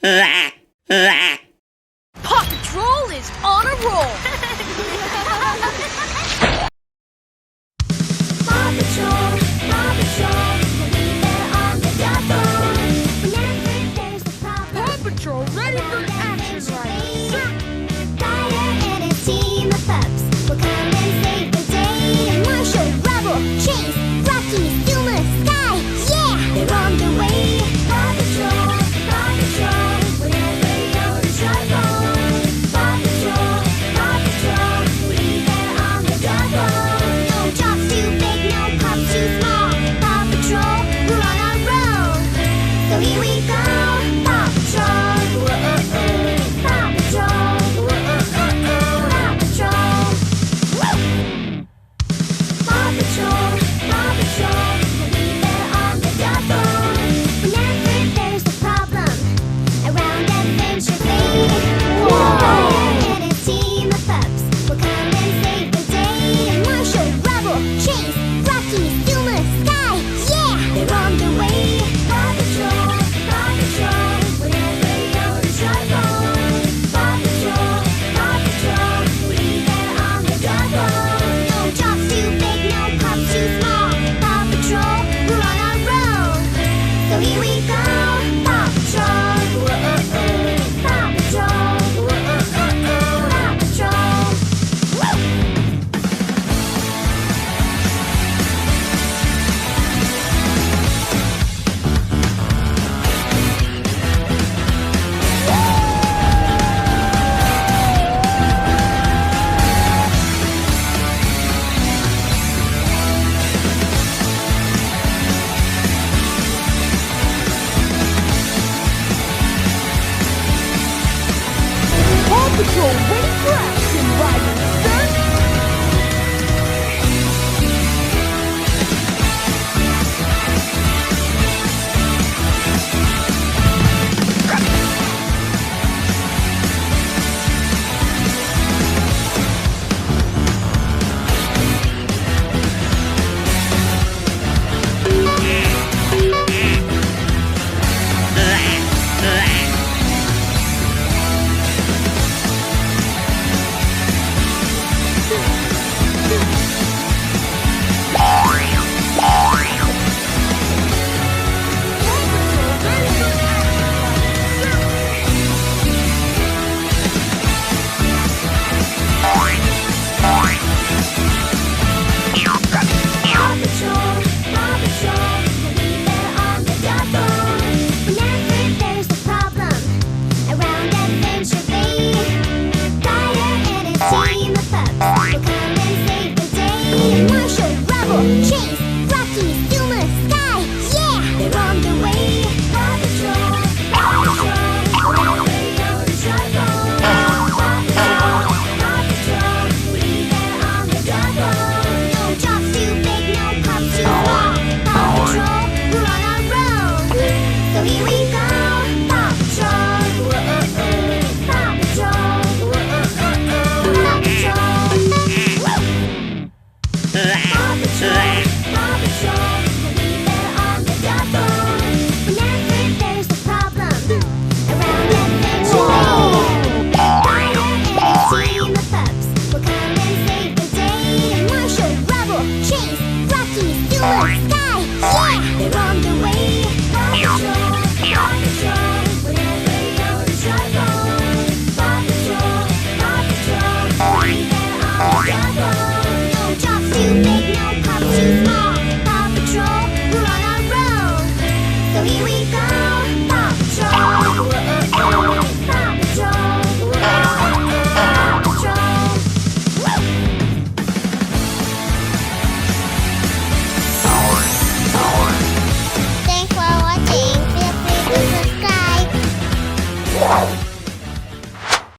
Paw Patrol is on a roll! Paw Patrol, we'll be there on the double. Whenever there's a problem, Paw Patrol ready for action, Ryder! Ryder and a team of pups will come and save the day. Marshall, Rubble, Chase, Rocky, Zuma, Sky, yeah, they're on their way. Paw Patrol, whenever you're in trouble. Paw Patrol, we'll be there on the double. No jobs too big, no pups too small. Paw Patrol, we're on our roll. So here we go. Paw Patrol, whoa-oh-oh. Paw Patrol, whoa-oh-oh-oh. Paw Patrol, woo! Paw Patrol, we'll be there on the double. Whenever there's a problem around Adventure Bay, Ryder and a team of pups will come and save the day. Marshall, Rubble, Chase, Rocky, Zuma, Sky, yeah, they're on their way. Paw Patrol, whenever you're in trouble. Paw Patrol, we'll be there on the double. No jobs too big, no pups too small. Paw Patrol, we're on our roll. So here we go. Paw Patrol, whoa-oh-oh. Paw Patrol, whoa-oh-oh-oh. Paw Patrol, woo! Paw Patrol ready for action, Ryder!